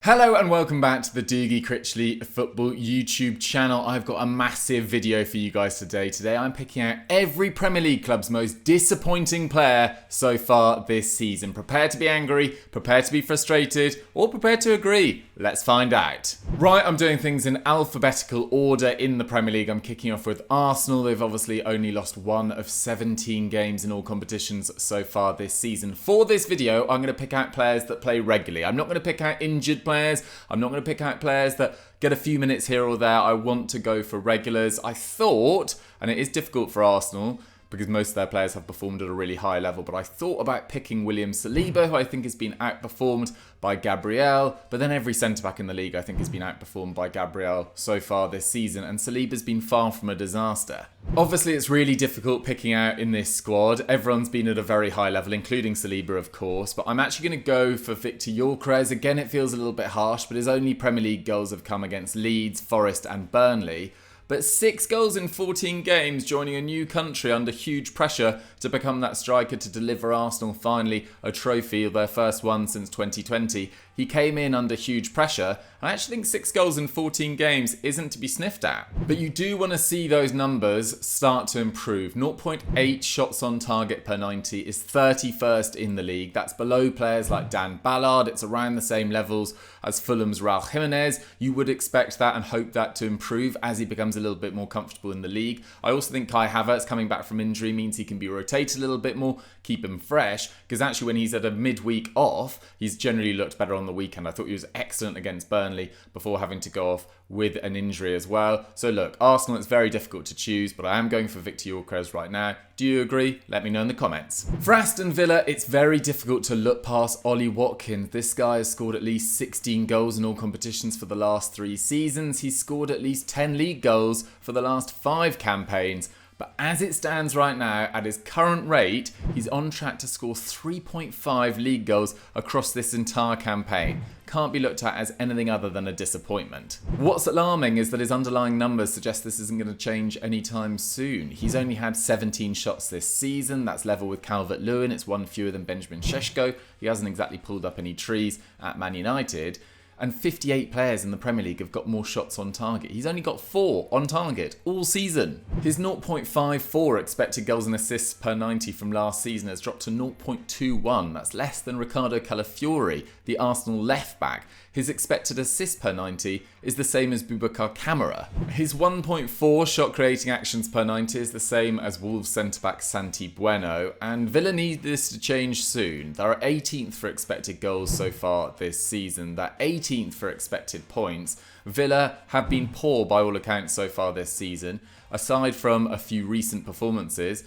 Hello and welcome back to the Dougie Critchley Football YouTube channel. I've got a massive video for you guys today. Today I'm picking out every Premier League club's most disappointing player so far this season. Prepare to be angry, prepare to be frustrated, or prepare to agree. Let's find out. Right, I'm doing things in alphabetical order in the Premier League. I'm kicking off with Arsenal. They've obviously only lost one of 17 games in all competitions so far this season. For this video, I'm going to pick out players that play regularly. I'm not going to pick out injured players. I'm not going to pick out players that get a few minutes here or there. I want to go for regulars. I thought, and it is difficult for Arsenal because most of their players have performed at a really high level, but I thought about picking William Saliba, who I think has been outperformed by Gabriel, but then every centre-back in the league I think has been outperformed by Gabriel so far this season, and Saliba's been far from a disaster. Obviously it's really difficult picking out in this squad. Everyone's been at a very high level, including Saliba of course, but I'm actually going to go for Viktor Gyokeres. Again, it feels a little bit harsh, but his only Premier League goals have come against Leeds, Forest and Burnley. But 6 goals in 14 games, joining a new country under huge pressure to become that striker to deliver Arsenal finally a trophy, their first one since 2020. He came in under huge pressure. I actually think 6 goals in 14 games isn't to be sniffed at. But you do want to see those numbers start to improve. 0.8 shots on target per 90 is 31st in the league. That's below players like Dan Ballard. It's around the same levels as Fulham's Raul Jimenez. You would expect that and hope that to improve as he becomes a little bit more comfortable in the league. I also think Kai Havertz coming back from injury means he can be rotated a little bit more, keep him fresh, because actually when he's at a midweek off, he's generally looked better on the weekend. I thought he was excellent against Burnley before having to go off with an injury as well. So look, Arsenal, it's very difficult to choose, but I am going for Viktor Gyokeres right now. Do you agree? Let me know in the comments. For Aston Villa, it's very difficult to look past Ollie Watkins. This guy has scored at least 16 goals in all competitions for the last 3 seasons. He's scored at least 10 league goals for the last 5 campaigns. But as it stands right now, at his current rate, he's on track to score 3.5 league goals across this entire campaign. Can't be looked at as anything other than a disappointment. What's alarming is that his underlying numbers suggest this isn't going to change anytime soon. He's only had 17 shots this season. That's level with Calvert-Lewin. It's one fewer than Benjamin Šeško. He hasn't exactly pulled up any trees at Man United. And 58 players in the Premier League have got more shots on target. He's only got 4 on target all season. His 0.54 expected goals and assists per 90 from last season has dropped to 0.21. That's less than Ricardo Calafiori, the Arsenal left back. His expected assist per 90 is the same as Boubacar Kamara. His 1.4 shot creating actions per 90 is the same as Wolves centre-back Santi Bueno, and Villa need this to change soon. They're 18th for expected goals so far this season. They're 18th for expected points. Villa have been poor by all accounts so far this season. Aside from a few recent performances,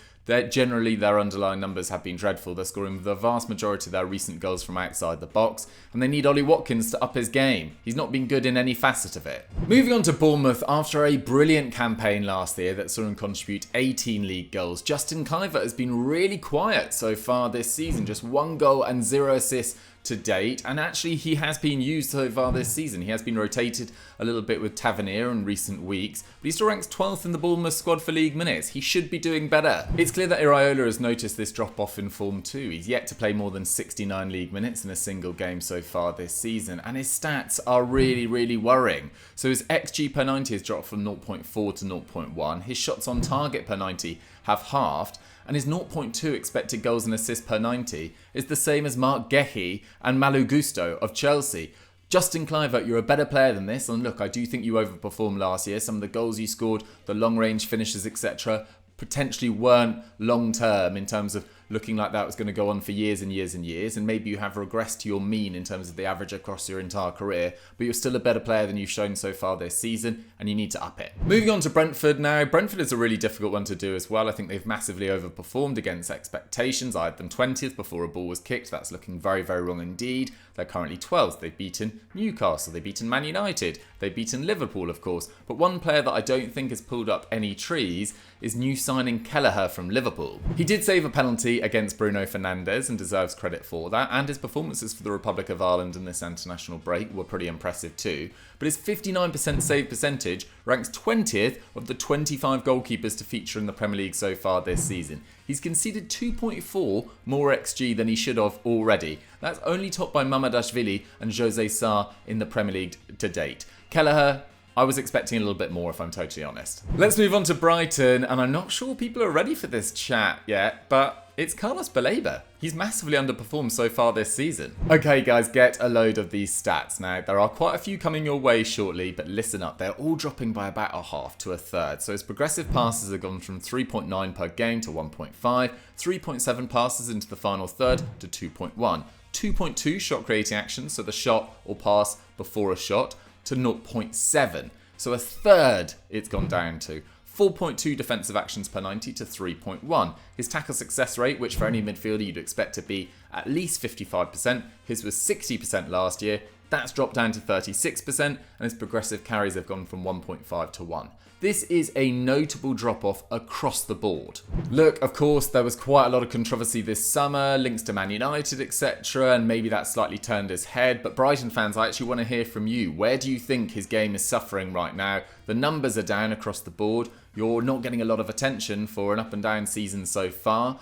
generally their underlying numbers have been dreadful. They're scoring the vast majority of their recent goals from outside the box, and they need Ollie Watkins to up his game. He's not been good in any facet of it. Moving on to Bournemouth, after a brilliant campaign last year that saw him contribute 18 league goals, Justin Kluivert has been really quiet so far this season. Just 1 goal and 0 assists to date, and actually he has been used so far this season. He has been rotated a little bit with Tavernier in recent weeks, but he still ranks 12th in the Bournemouth squad for league minutes. He should be doing better. It's clear that Iraola has noticed this drop off in form too. He's yet to play more than 69 league minutes in a single game so far this season, and his stats are really worrying. So his XG per 90 has dropped from 0.4 to 0.1. His shots on target per 90 have halved, and his 0.2 expected goals and assists per 90 is the same as Marc Guéhi and Malo Gusto of Chelsea. Justin Kluivert, you're a better player than this, and look, I do think you overperformed last year. Some of the goals you scored, the long range finishes, etc., potentially weren't long term in terms of looking like that was going to go on for years and years and years, and maybe you have regressed to your mean in terms of the average across your entire career, but you're still a better player than you've shown so far this season, and you need to up it. Moving on to Brentford now. Brentford is a really difficult one to do as well. I think they've massively overperformed against expectations. I had them 20th before a ball was kicked. That's looking very wrong indeed. They're currently 12th. They've beaten Newcastle. They've beaten Man United. They've beaten Liverpool, of course. But one player that I don't think has pulled up any trees is new signing Kelleher from Liverpool. He did save a penalty against Bruno Fernandes and deserves credit for that, and his performances for the Republic of Ireland in this international break were pretty impressive too. But his 59% save percentage ranks 20th of the 25 goalkeepers to feature in the Premier League so far this season. He's conceded 2.4 more XG than he should have already. That's only topped by Mamardashvili and Jose Sarr in the Premier League to date. Kelleher, I was expecting a little bit more if I'm totally honest. Let's move on to Brighton, and I'm not sure people are ready for this chat yet, but it's Carlos Baleba. He's massively underperformed so far this season. Okay guys, get a load of these stats. Now, there are quite a few coming your way shortly, but listen up, they're all dropping by about a half to a third. So his progressive passes have gone from 3.9 per game to 1.5, 3.7 passes into the final third to 2.1, 2.2 shot creating actions, so the shot or pass before a shot, to 0.7. So a third it's gone down to. 4.2 defensive actions per 90 to 3.1. His tackle success rate, which for any midfielder you'd expect to be at least 55%, his was 60% last year. That's dropped down to 36%, and his progressive carries have gone from 1.5 to 1. This is a notable drop-off across the board. Look, of course, there was quite a lot of controversy this summer, links to Man United, etc., and maybe that slightly turned his head, but Brighton fans, I actually want to hear from you. Where do you think his game is suffering right now? The numbers are down across the board. You're not getting a lot of attention for an up and down season so far.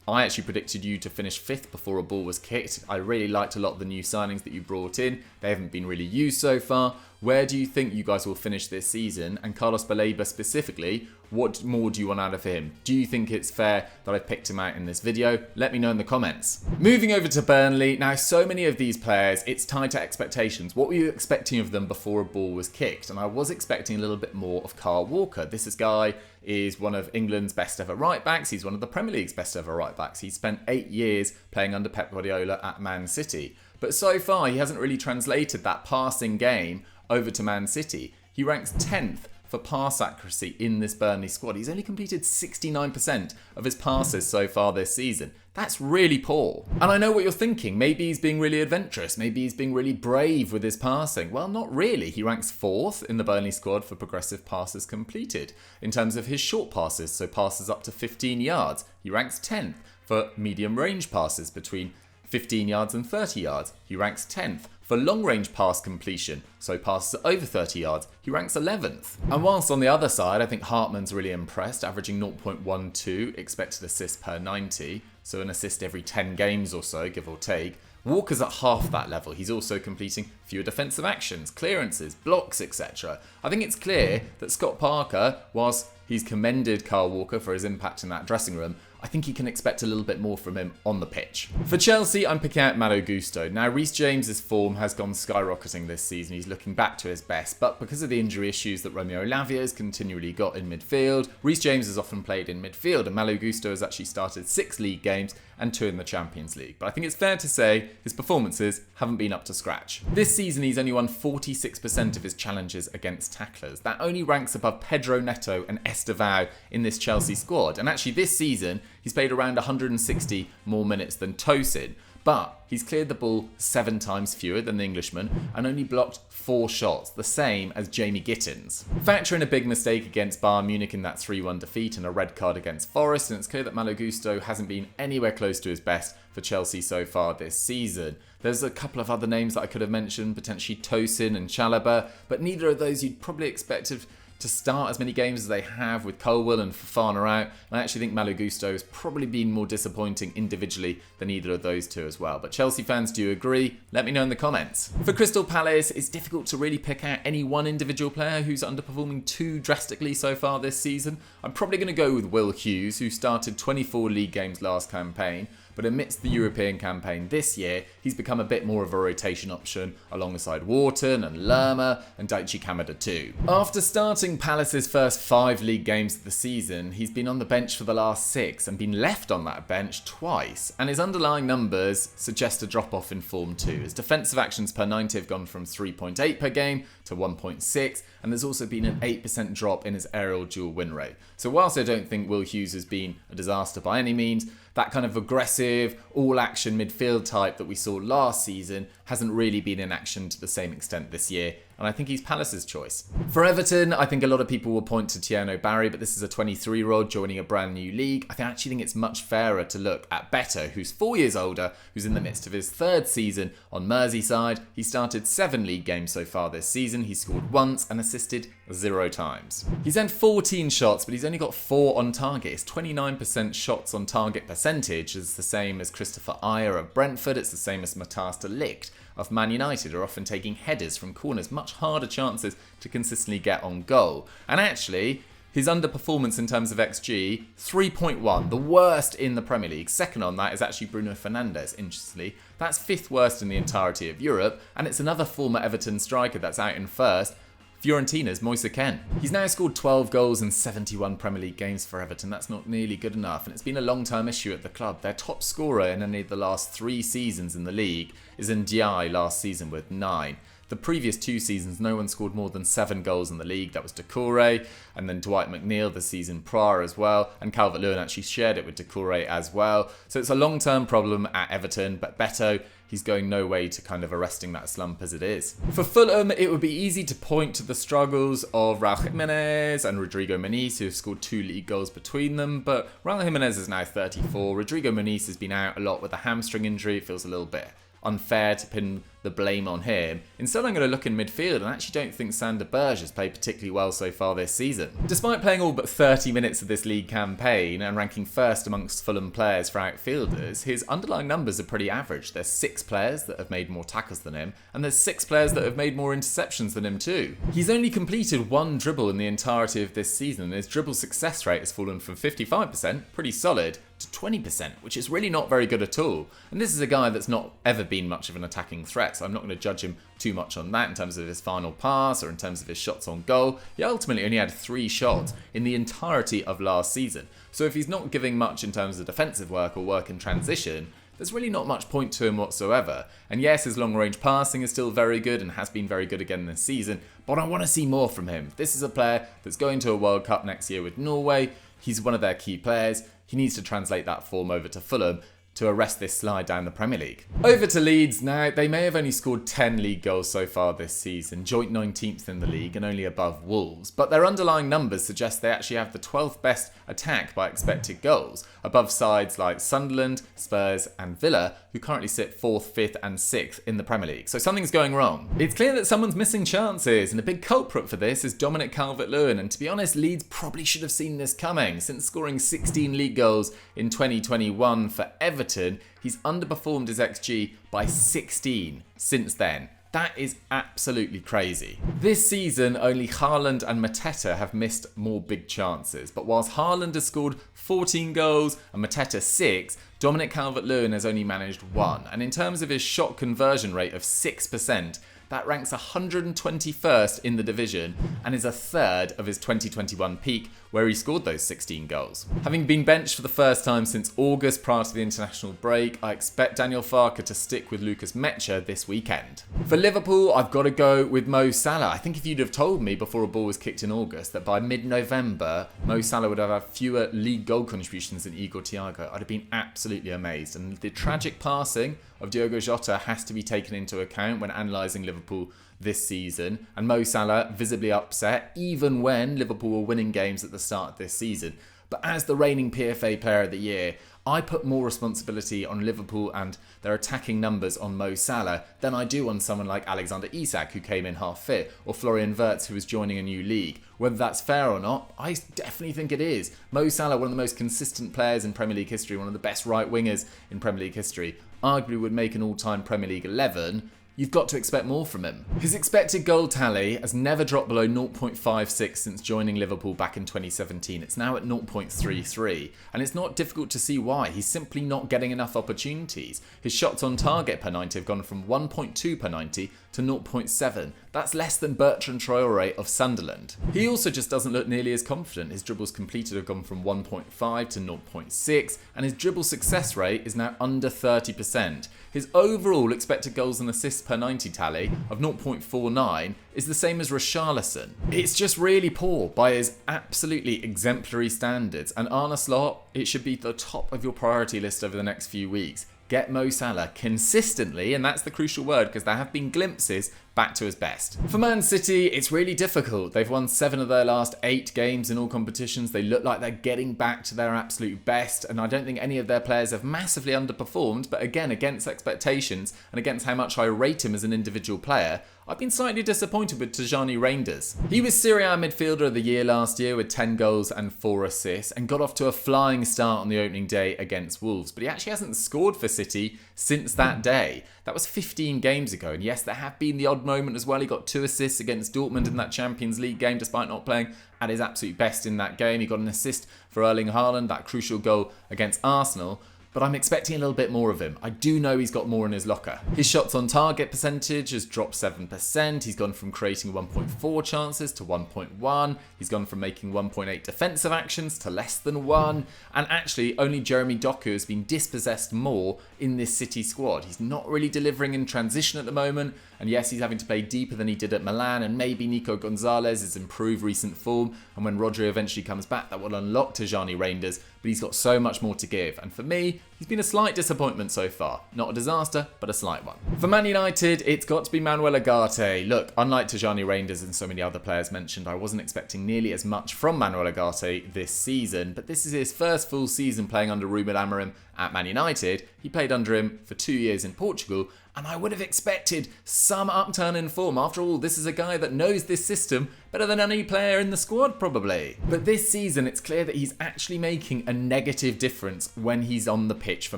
I actually predicted you to finish 5th before a ball was kicked. I really liked a lot of the new signings that you brought in. They haven't been really used so far. Where do you think you guys will finish this season? And Carlos Baleba specifically, what more do you want out of him? Do you think it's fair that I picked him out in this video? Let me know in the comments. Moving over to Burnley. Now, so many of these players, it's tied to expectations. What were you expecting of them before a ball was kicked? And I was expecting a little bit more of Kyle Walker. This guy is one of England's best ever right backs. He's one of the Premier League's best ever right backs. He spent 8 years playing under Pep Guardiola at Man City. But so far, he hasn't really translated that passing game over to Man City. He ranks 10th for pass accuracy in this Burnley squad. He's only completed 69% of his passes so far this season. That's really poor. And I know what you're thinking. Maybe he's being really adventurous. Maybe he's being really brave with his passing. Well, not really. He ranks 4th in the Burnley squad for progressive passes completed. In terms of his short passes, so passes up to 15 yards, he ranks 10th for medium range passes between 15 yards and 30 yards. He ranks 10th. For long-range pass completion, so passes over 30 yards, he ranks 11th. And whilst on the other side, I think Hartman's really impressed, averaging 0.12 expected assists per 90, so an assist every 10 games or so, give or take. Walker's at half that level. He's also completing fewer defensive actions, clearances, blocks, etc. I think it's clear that Scott Parker, whilst he's commended Kyle Walker for his impact in that dressing room, I think he can expect a little bit more from him on the pitch. For Chelsea, I'm picking out Malo Gusto. Now, Reece James's form has gone skyrocketing this season. He's looking back to his best, but because of the injury issues that Romeo Lavia has continually got in midfield, Reece James has often played in midfield, and Malo Gusto has actually started 6 league games and 2 in the Champions League. But I think it's fair to say his performances haven't been up to scratch. This season, he's only won 46% of his challenges against tacklers. That only ranks above Pedro Neto and Estevao in this Chelsea squad. And actually this season, he's played around 160 more minutes than Tosin, but he's cleared the ball 7 times fewer than the Englishman and only blocked 4 shots, the same as Jamie Gittins. Factor in a big mistake against Bayern Munich in that 3-1 defeat and a red card against Forest, and it's clear that Malo Gusto hasn't been anywhere close to his best for Chelsea so far this season. There's a couple of other names that I could have mentioned, potentially Tosin and Chalobah, but neither of those you'd probably expect to start as many games as they have with Colwill and Fofana out. And I actually think Malo Gusto has probably been more disappointing individually than either of those two as well. But Chelsea fans, do you agree? Let me know in the comments. For Crystal Palace, it's difficult to really pick out any one individual player who's underperforming too drastically so far this season. I'm probably going to go with Will Hughes, who started 24 league games last campaign. But amidst the European campaign this year, he's become a bit more of a rotation option alongside Wharton and Lerma and Daichi Kamada too. After starting Palace's first 5 league games of the season, he's been on the bench for the last 6 and been left on that bench twice. And his underlying numbers suggest a drop-off in form too. His defensive actions per 90 have gone from 3.8 per game to 1.6, and there's also been an 8% drop in his aerial duel win rate. So whilst I don't think Will Hughes has been a disaster by any means, That kind of aggressive, all-action midfield type that we saw last season hasn't really been in action to the same extent this year, and I think he's Palace's choice. For Everton, I think a lot of people will point to Tijjani, but this is a 23-year-old joining a brand new league. I actually think it's much fairer to look at Beto, who's 4 years older, who's in the midst of his third season on Merseyside. He started 7 league games so far this season. He scored once and assisted 0 times. He's earned 14 shots, but he's only got 4 on target. His 29% shots on target percentage is the same as Christopher Ajer of Brentford. It's the same as Matas de Ligt of Man United, are often taking headers from corners, much harder chances to consistently get on goal. And actually, his underperformance in terms of XG, 3.1, the worst in the Premier League. Second on that is actually Bruno Fernandes, interestingly. That's 5th worst in the entirety of Europe, and it's another former Everton striker that's out in first, Fiorentina's Moise Kean. He's now scored 12 goals in 71 Premier League games for Everton. That's not nearly good enough, and it's been a long-term issue at the club. Their top scorer in any of the last 3 seasons in the league is Ndiaye last season with 9. The previous 2 seasons, no one scored more than 7 goals in the league. That was Gyokeres, and then Dwight McNeil the season prior as well, and Calvert-Lewin actually shared it with Gyokeres as well. So it's a long-term problem at Everton, but Beto, he's going no way to kind of arresting that slump as it is. For Fulham, it would be easy to point to the struggles of Raul Jimenez and Rodrigo Muniz, who have scored 2 league goals between them, but Raul Jimenez is now 34. Rodrigo Muniz has been out a lot with a hamstring injury. It feels a little bit unfair to pin the blame on him. Instead, I'm going to look in midfield, and I actually don't think Sander Berge has played particularly well so far this season. Despite playing all but 30 minutes of this league campaign and ranking first amongst Fulham players for outfielders, his underlying numbers are pretty average. There's 6 players that have made more tackles than him, and there's 6 players that have made more interceptions than him too. He's only completed 1 dribble in the entirety of this season, and his dribble success rate has fallen from 55%, pretty solid, to 20%, which is really not very good at all. And this is a guy that's not ever been much of an attacking threat, so I'm not going to judge him too much on that in terms of his final pass or in terms of his shots on goal. He ultimately only had 3 shots in the entirety of last season. So if he's not giving much in terms of defensive work or work in transition, there's really not much point to him whatsoever. And yes, his long-range passing is still very good and has been very good again this season, but I want to see more from him. This is a player that's going to a World Cup next year with Norway. He's one of their key players. He needs to translate that form over to Fulham to arrest this slide down the Premier League. Over to Leeds now. They may have only scored 10 league goals so far this season, joint 19th in the league and only above Wolves, but their underlying numbers suggest they actually have the 12th best attack by expected goals, above sides like Sunderland, Spurs and Villa, who currently sit 4th, 5th and 6th in the Premier League. So something's going wrong. It's clear that someone's missing chances, and a big culprit for this is Dominic Calvert-Lewin, and to be honest, Leeds probably should have seen this coming. Since scoring 16 league goals in 2021 for Everton, he's underperformed his XG by 16 since then. That is absolutely crazy. This season, only Haaland and Mateta have missed more big chances. But whilst Haaland has scored 14 goals and Mateta 6, Dominic Calvert-Lewin has only managed 1. And in terms of his shot conversion rate of 6%, that ranks 121st in the division and is a third of his 2021 peak, where he scored those 16 goals. Having been benched for the first time since August prior to the international break, I expect Daniel Farke to stick with Lucas Mecha this weekend. For Liverpool, I've got to go with Mo Salah. I think if you'd have told me before a ball was kicked in August that by mid-November, Mo Salah would have had fewer league goal contributions than Igor Thiago, I'd have been absolutely amazed. And the tragic passing of Diogo Jota has to be taken into account when analysing Liverpool this season, and Mo Salah visibly upset even when Liverpool were winning games at the start of this season. But as the reigning PFA Player of the Year, I put more responsibility on Liverpool and their attacking numbers on Mo Salah than I do on someone like Alexander Isak, who came in half fit, or Florian Wirtz, who was joining a new league. Whether that's fair or not, I definitely think it is. Mo Salah, one of the most consistent players in Premier League history, one of the best right wingers in Premier League history, arguably would make an all-time Premier League 11. You've got to expect more from him. His expected goal tally has never dropped below 0.56 since joining Liverpool back in 2017. It's now at 0.33, and it's not difficult to see why. He's simply not getting enough opportunities. His shots on target per 90 have gone from 1.2 per 90 to 0.7. That's less than Bertrand Traoré of Sunderland. He also just doesn't look nearly as confident. His dribbles completed have gone from 1.5 to 0.6, and his dribble success rate is now under 30%. His overall expected goals and assists per 90 tally of 0.49 is the same as Richarlison. It's just really poor by his absolutely exemplary standards, and Arne Slot, it should be the top of your priority list over the next few weeks. Get Mo Salah consistently, and that's the crucial word because there have been glimpses, back to his best. For Man City, it's really difficult. They've won 7 of their last 8 games in all competitions. They look like they're getting back to their absolute best, and I don't think any of their players have massively underperformed, but again, against expectations and against how much I rate him as an individual player, I've been slightly disappointed with Tijjani Reijnders. He was Serie A Midfielder of the Year last year with 10 goals and 4 assists and got off to a flying start on the opening day against Wolves, but he actually hasn't scored for City since that day. That was 15 games ago, and yes, there have been the odd moment as well. He got 2 assists against Dortmund in that Champions League game despite not playing at his absolute best in that game. He got an assist for Erling Haaland, that crucial goal against Arsenal. But I'm expecting a little bit more of him. I do know he's got more in his locker. His shots on target percentage has dropped 7%. He's gone from creating 1.4 chances to 1.1. He's gone from making 1.8 defensive actions to less than 1. And actually, only Jeremy Doku has been dispossessed more in this City squad. He's not really delivering in transition at the moment. And yes, he's having to play deeper than he did at Milan. And maybe Nico Gonzalez has improved recent form. And when Rodri eventually comes back, that will unlock Tijjani Reijnders. But he's got so much more to give. And for me, he's been a slight disappointment so far. Not a disaster, but a slight one. For Man United, it's got to be Manuel Ugarte. Look, unlike Tijjani Reijnders and so many other players mentioned, I wasn't expecting nearly as much from Manuel Ugarte this season, but this is his first full season playing under Ruben Amorim at Man United. He played under him for 2 years in Portugal, and I would have expected some upturn in form. After all, this is a guy that knows this system better than any player in the squad, probably. But this season, it's clear that he's actually making a negative difference when he's on the pitch for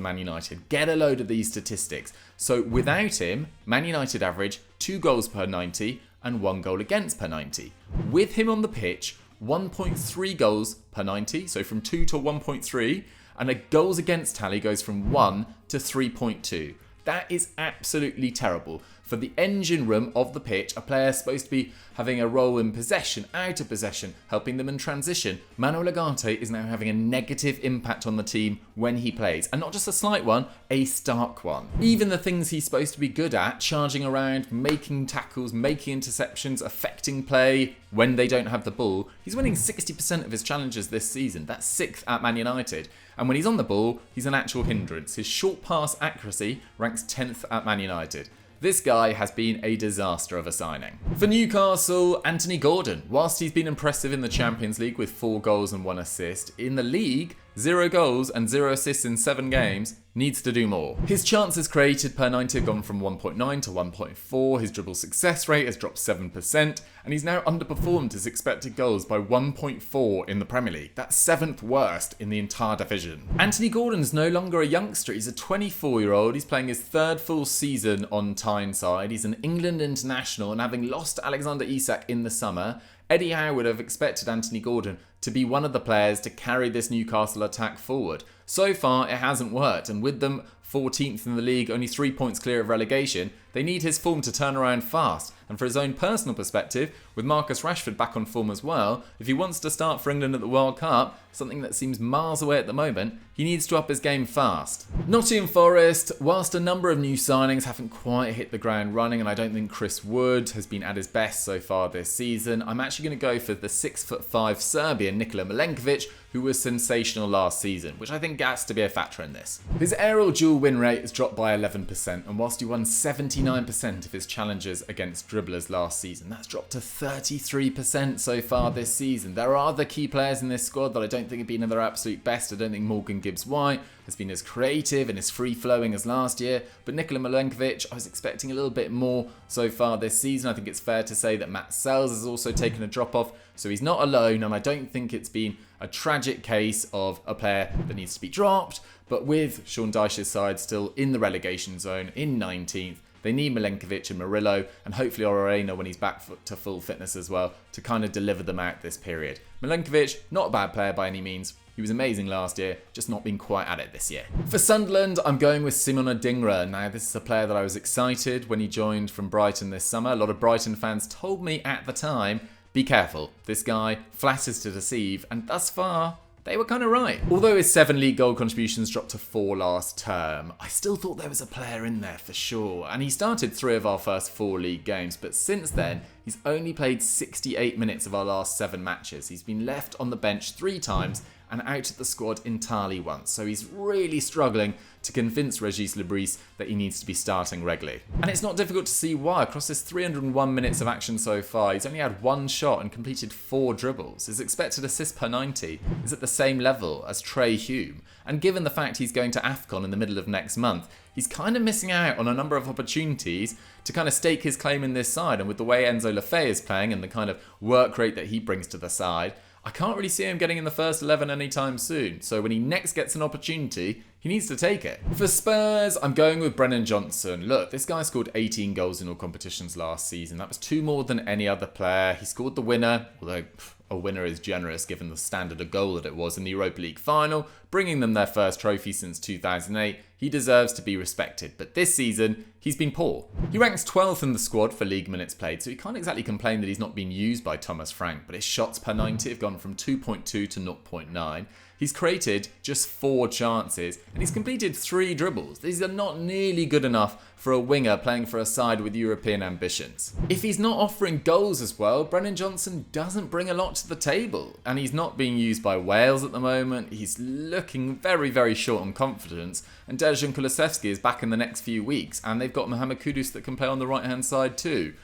Man United. Get a load of these statistics. So without him, Man United average 2 goals per 90 and 1 goal against per 90. With him on the pitch, 1.3 goals per 90, so from 2 to 1.3, and a goals against tally goes from 1 to 3.2. That is absolutely terrible. For the engine room of the pitch, a player is supposed to be having a role in possession, out of possession, helping them in transition. Manuel Ugarte is now having a negative impact on the team when he plays. And not just a slight one, a stark one. Even the things he's supposed to be good at, charging around, making tackles, making interceptions, affecting play when they don't have the ball, he's winning 60% of his challenges this season. That's 6th at Man United. And when he's on the ball, he's an actual hindrance. His short pass accuracy ranks 10th at Man United. This guy has been a disaster of a signing. For Newcastle, Anthony Gordon. Whilst he's been impressive in the Champions League with 4 goals and 1 assist, in the league, 0 goals and 0 assists in 7 games, needs to do more. His chances created per 90 have gone from 1.9 to 1.4, his dribble success rate has dropped 7%, and he's now underperformed his expected goals by 1.4 in the Premier League. That's 7th worst in the entire division. Anthony Gordon's no longer a youngster, he's a 24-year-old, he's playing his 3rd full season on Tyneside, he's an England international, and having lost Alexander Isak in the summer, Eddie Howe would have expected Anthony Gordon to be one of the players to carry this Newcastle attack forward. So far, it hasn't worked, and with them 14th in the league, only 3 points clear of relegation, they need his form to turn around fast. And for his own personal perspective, with Marcus Rashford back on form as well, if he wants to start for England at the World Cup, something that seems miles away at the moment, he needs to up his game fast. Nottingham Forest, whilst a number of new signings haven't quite hit the ground running, and I don't think Chris Wood has been at his best so far this season, I'm actually going to go for the 6'5" Serbian Nikola Milenkovic, who was sensational last season, which I think has to be a factor in this. His aerial duel win rate has dropped by 11%, and whilst he won 79% of his challenges against dribblers last season, that's dropped to 33% so far this season. There are other key players in this squad that I don't think have been at their absolute best. I don't think Morgan Gibbs-White has been as creative and as free-flowing as last year, but Nikola Milenkovic, I was expecting a little bit more so far this season. I think it's fair to say that Matt Sells has also taken a drop-off, so he's not alone, and I don't think it's been a tragic case of a player that needs to be dropped, but with Sean Dyche's side still in the relegation zone in 19th, They need Milenkovic and Murillo, and hopefully Orellana when he's back to full fitness as well, to kind of deliver them out this period. Milenkovic, not a bad player by any means. He was amazing last year, just not been quite at it this year. For Sunderland, I'm going with Simon Adingra. Now, this is a player that I was excited when he joined from Brighton this summer. A lot of Brighton fans told me at the time, be careful, this guy flatters to deceive, and thus far, they were kind of right. Although his 7 league goal contributions dropped to 4 last term, I still thought there was a player in there for sure. And he started 3 of our first 4 league games, but since then, he's only played 68 minutes of our last 7 matches. He's been left on the bench 3 times and out of the squad entirely once. So he's really struggling to convince Régis Lebris that he needs to be starting regularly. And it's not difficult to see why. Across his 301 minutes of action so far, he's only had 1 shot and completed 4 dribbles. His expected assist per 90 is at the same level as Trey Hume. And given the fact he's going to AFCON in the middle of next month, he's kind of missing out on a number of opportunities to kind of stake his claim in this side. And with the way Enzo Lefebvre is playing and the kind of work rate that he brings to the side, I can't really see him getting in the first 11 anytime soon, so when he next gets an opportunity, he needs to take it. For Spurs, I'm going with Brennan Johnson. Look, this guy scored 18 goals in all competitions last season. That was 2 more than any other player. He scored the winner, although a winner is generous given the standard of goal that it was in the Europa League final, bringing them their first trophy since 2008. He deserves to be respected, but this season, he's been poor. He ranks 12th in the squad for league minutes played, so he can't exactly complain that he's not been used by Thomas Frank, but his shots per 90 have gone from 2.2 to 0.9. He's created just 4 chances, and he's completed 3 dribbles. These are not nearly good enough for a winger playing for a side with European ambitions. If he's not offering goals as well, Brennan Johnson doesn't bring a lot to the table, and he's not being used by Wales at the moment. He's looking very, very short on confidence, and Dejan Kulusevski is back in the next few weeks, and they've got Mohamed Kudus that can play on the right-hand side too.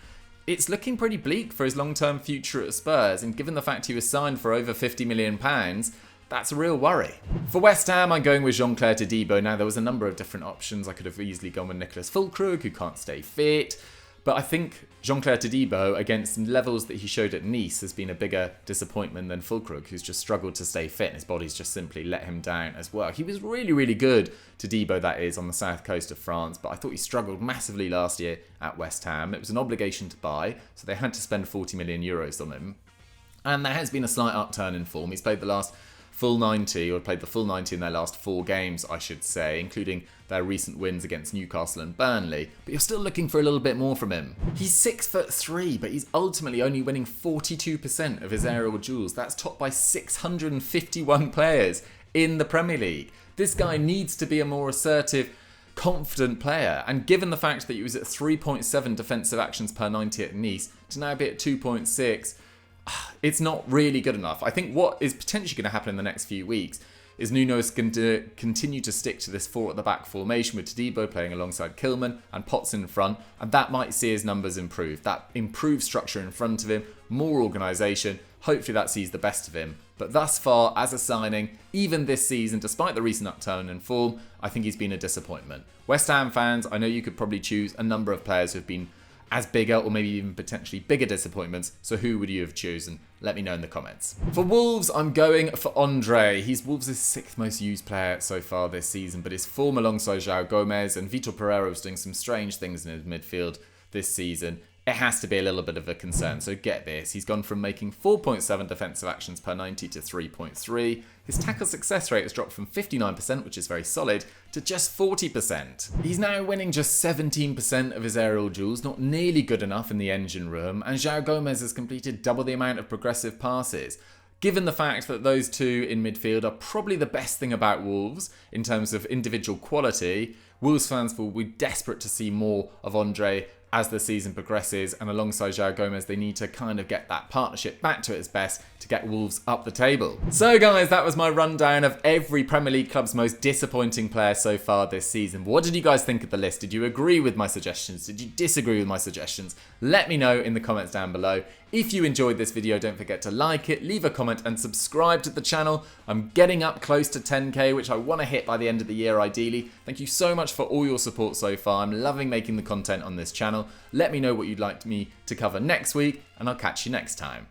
It's looking pretty bleak for his long-term future at Spurs, and given the fact he was signed for over £50 million, that's a real worry. For West Ham, I'm going with Jean-Claire Todibo. Now, there was a number of different options. I could have easily gone with Nicolas Füllkrug, who can't stay fit. But I think Jean-Claire Todibo, against levels that he showed at Nice, has been a bigger disappointment than Füllkrug, who's just struggled to stay fit. And his body's just simply let him down as well. He was really, really good, Todibo that is, on the south coast of France. But I thought he struggled massively last year at West Ham. It was an obligation to buy, so they had to spend €40 million on him. And there has been a slight upturn in form. He's played the last full 90, or played the full 90 in their last 4 games, I should say, including their recent wins against Newcastle and Burnley. But you're still looking for a little bit more from him. He's 6'3", but he's ultimately only winning 42% of his aerial duels. That's topped by 651 players in the Premier League. This guy needs to be a more assertive, confident player. And given the fact that he was at 3.7 defensive actions per 90 at Nice, to now be at 2.6, it's not really good enough. I think what is potentially going to happen in the next few weeks is Nuno's going to continue to stick to this 4 at the back formation with Todibo playing alongside Kilman and Potts in front, and that might see his numbers improve. That improved structure in front of him, more organisation, hopefully that sees the best of him. But thus far, as a signing, even this season, despite the recent upturn in form, I think he's been a disappointment. West Ham fans, I know you could probably choose a number of players who've been as bigger or maybe even potentially bigger disappointments, so who would you have chosen? Let me know in the comments. For Wolves, I'm going for Andre. He's Wolves' 6th most used player so far this season, but his form alongside João Gomez and Vitor Pereira was doing some strange things in his midfield this season. It has to be a little bit of a concern, so get this. He's gone from making 4.7 defensive actions per 90 to 3.3. His tackle success rate has dropped from 59%, which is very solid, to just 40%. He's now winning just 17% of his aerial duels, not nearly good enough in the engine room, and João Gomez has completed double the amount of progressive passes. Given the fact that those two in midfield are probably the best thing about Wolves in terms of individual quality, Wolves fans will be desperate to see more of Andre as the season progresses, and alongside João Gomez, they need to kind of get that partnership back to its best to get Wolves up the table. So guys, that was my rundown of every Premier League club's most disappointing player so far this season. What did you guys think of the list? Did you agree with my suggestions? Did you disagree with my suggestions? Let me know in the comments down below. If you enjoyed this video, don't forget to like it, leave a comment and subscribe to the channel. I'm getting up close to 10k, which I want to hit by the end of the year ideally. Thank you so much for all your support so far. I'm loving making the content on this channel. Let me know what you'd like me to cover next week, and I'll catch you next time.